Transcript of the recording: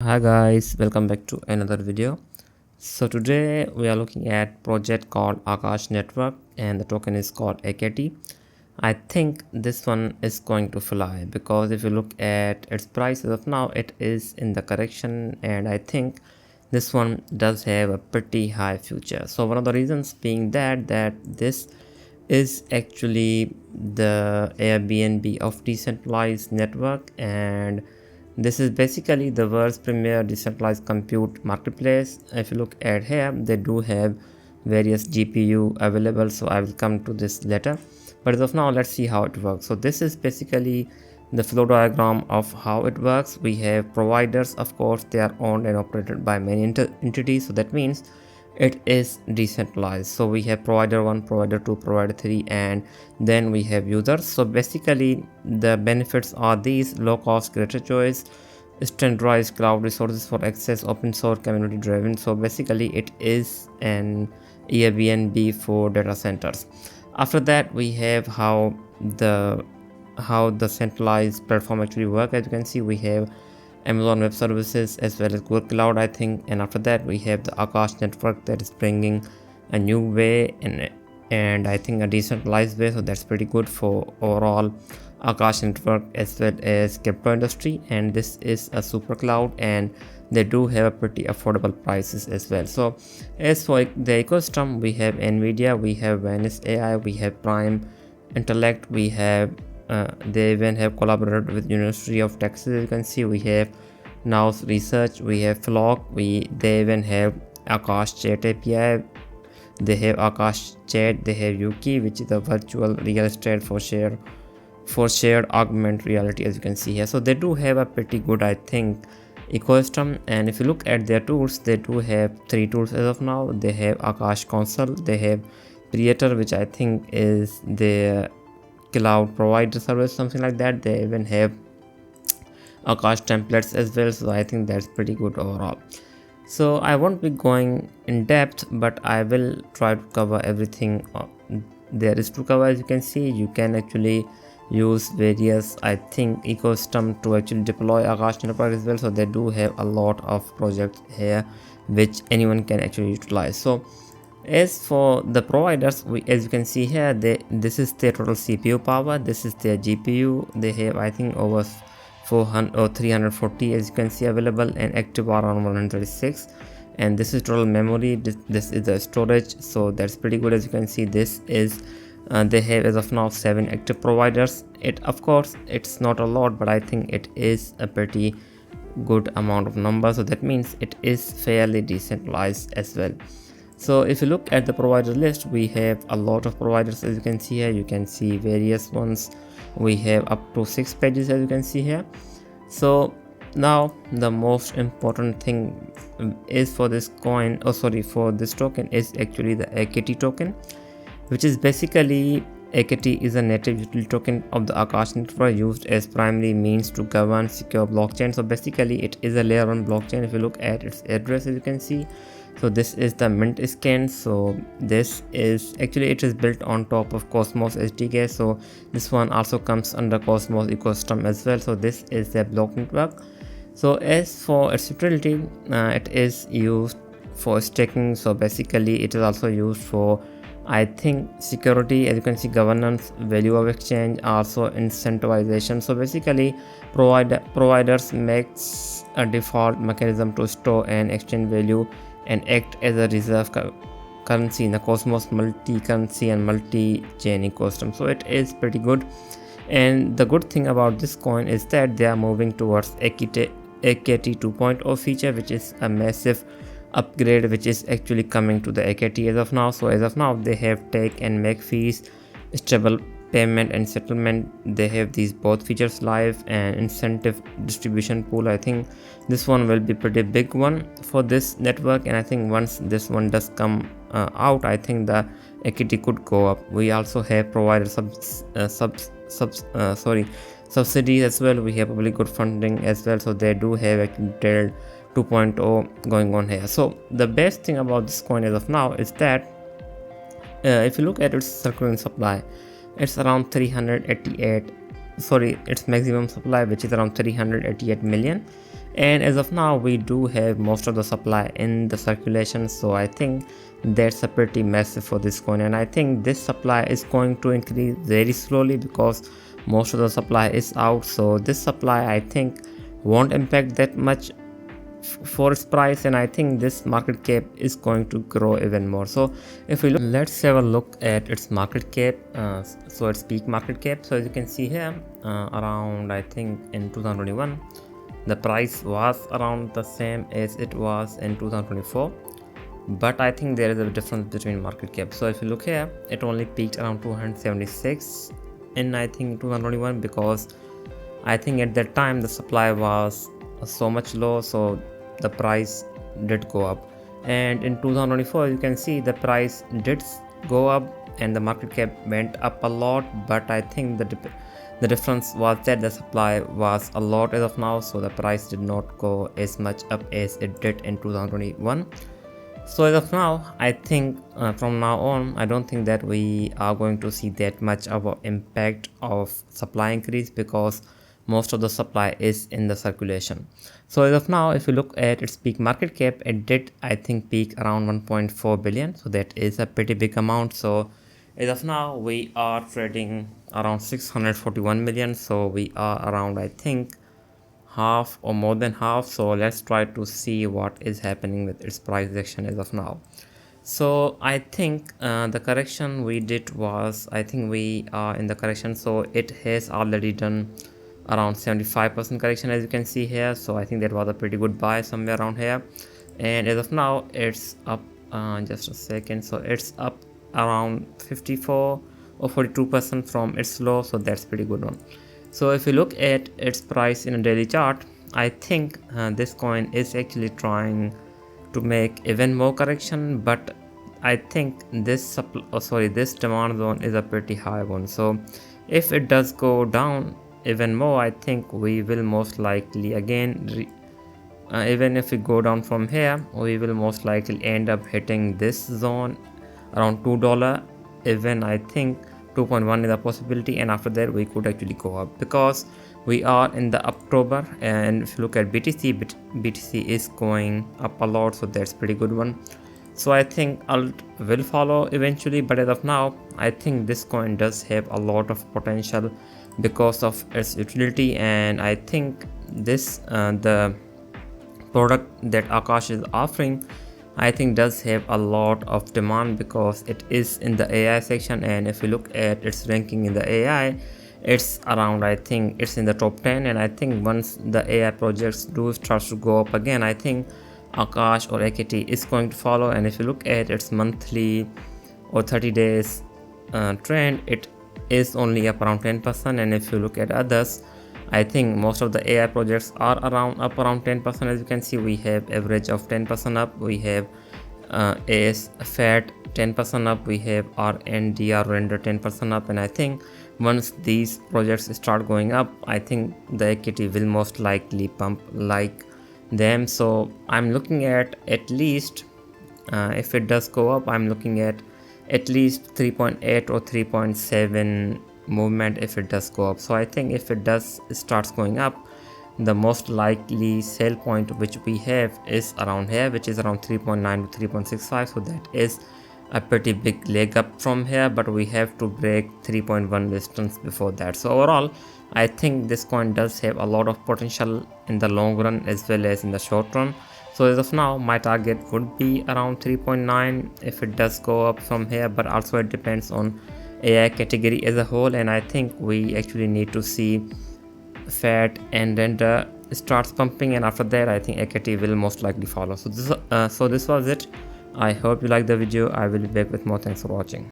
Hi guys, welcome back to another video. So today we are looking at project called Akash network and the token is called AKT. I think this one is going to fly because if you look at its price as of now, it is in the correction, and I think this one does have a pretty high future. So one of the reasons being that this is actually the Airbnb of decentralized network, and this is basically the world's premier decentralized compute marketplace. If you look at here, they do have various GPU available, so I will come to this later. But as of now, let's see how it works. So this is basically the flow diagram of how it works. We have providers, of course, they are owned and operated by many entities, so that means it is decentralized. So we have provider 1, provider 2, provider 3, and then we have users. So basically the benefits are these: low cost, greater choice, standardized cloud resources for access, open source, community driven. So basically it is an Airbnb for data centers. After that, we have how the centralized platform actually work. As you can see, we have Amazon Web Services as well as Google Cloud, I think. And after that, we have the Akash network that is bringing a new way and I think a decentralized way. So that's pretty good for overall Akash network as well as crypto industry. And this is a super cloud, and they do have a pretty affordable prices as well. So as for the ecosystem, we have Nvidia, we have Venice AI, we have Prime Intellect, we have they even have collaborated with University of Texas. As you can see, we have Now Research, we have Flock, they even have Akash Chat API, they have Akash Chat, they have Yuki, which is a virtual real estate for shared augmented reality, as you can see here. So they do have a pretty good, I think, ecosystem. And if you look at their tools, they do have 3 tools as of now. They have Akash Console, they have Creator, which I think is their cloud provider service, something like that. They even have Akash templates as well, so I think that's pretty good overall. So I won't be going in depth, but I will try to cover everything there is to cover. As you can see, you can actually use various, I think, ecosystem to actually deploy Akash network as well. So they do have a lot of projects here which anyone can actually utilize. So as for the providers, as you can see here, this is their total CPU power, this is their GPU. They have, I think, over 400 or 340, as you can see, available, and active are around 136. And this is total memory, this is the storage, so that's pretty good. As you can see, this is they have as of now 7 active providers. It, of course, it's not a lot, but I think it is a pretty good amount of numbers, so that means it is fairly decentralized as well. So if you look at the provider list, we have a lot of providers. As you can see here, you can see various ones. We have up to 6 pages, as you can see here. So now the most important thing is for this coin, for this token, is actually the AKT token, which is basically, AKT is a native utility token of the Akash network used as primary means to govern secure blockchain. So basically it is a layer 1 blockchain. If you look at its address, as you can see, so this is the mint scan. So this is actually, it is built on top of Cosmos SDK. So this one also comes under Cosmos ecosystem as well. So this is the block network. So as for its utility, it is used for staking. So basically it is also used for, I think, security, as you can see, governance, value of exchange, also incentivization. So basically providers makes a default mechanism to store and exchange value and act as a reserve currency in the Cosmos multi-currency and multi-chain ecosystem. So it is pretty good. And the good thing about this coin is that they are moving towards AKT 2.0 feature, which is a massive upgrade which is actually coming to the AKT as of now. So as of now, they have take and make fees, stable payment and settlement. They have these both features live, and incentive distribution pool. I think this one will be pretty big one for this network, and I think once this one does come out, I think the AKT could go up. We also have provider subsidies as well. We have public good funding as well, so they do have actually 2.0 going on here. So the best thing about this coin as of now is that if you look at its circulating supply, it's around 388, its maximum supply, which is around 388 million, And as of now, we do have most of the supply in the circulation, so I think that's a pretty massive for this coin. And I think this supply is going to increase very slowly because most of the supply is out. So this supply, I think, won't impact that much for its price, and I think this market cap is going to grow even more. So if we look, let's have a look at its market cap, so its peak market cap. So as you can see here, around I think in 2021 the price was around the same as it was in 2024, but I think there is a difference between market cap. So if you look here, it only peaked around 276 in I think 2021, because I think at that time the supply was so much low, so the price did go up. And in 2024 you can see the price did go up and the market cap went up a lot, but I think the difference was that the supply was a lot as of now, so the price did not go as much up as it did in 2021. So as of now, I think from now on, I don't think that we are going to see that much of an impact of supply increase, because most of the supply is in the circulation. So as of now, if you look at its peak market cap, it did I think peak around 1.4 billion. So that is a pretty big amount. So as of now, we are trading around 641 million. So we are around I think half or more than half. So let's try to see what is happening with its price action as of now. So I think the correction we did was, I think we are in the correction, so it has already done around 75% correction, as you can see here. So I think that was a pretty good buy somewhere around here, and as of now it's up, just a second, so it's up around 54 or 42% from its low, so that's pretty good one. So if you look at its price in a daily chart, I think this coin is actually trying to make even more correction, but I think this this demand zone is a pretty high one. So if it does go down even more, I think we will most likely again even if we go down from here, we will most likely end up hitting this zone around $2. Even I think 2.1 is a possibility, and after that we could actually go up, because we are in the October. And if you look at BTC is going up a lot, so that's pretty good one. So I think alt will follow eventually, but as of now I think this coin does have a lot of potential because of its utility, and I think this the product that Akash is offering, I think does have a lot of demand because it is in the AI section. And if you look at its ranking in the AI, it's around, I think it's in the top 10, and I think once the AI projects do start to go up again, I think Akash or AKT is going to follow. And if you look at its monthly or 30 days trend, it is only up around 10%. And if you look at others, I think most of the AI projects are up around 10%. As you can see, we have average of 10% up, we have AS FAT 10% up, we have RNDR render 10% up, and I think once these projects start going up, I think the AKT will most likely pump like them. So I'm looking at least if it does go up, I'm looking at least 3.8 or 3.7 movement if it does go up. So I think if it does starts going up, the most likely sell point which we have is around here, which is around 3.9 to 3.65. so that is a pretty big leg up from here, but we have to break 3.1 resistance before that. So overall, I think this coin does have a lot of potential in the long run as well as in the short run. So as of now, my target would be around 3.9 if it does go up from here, but also it depends on AI category as a whole, and I think we actually need to see FAT and render starts pumping, and after that I think AKT will most likely follow. So this was it. I hope you liked the video. I will be back with more. Thanks for watching.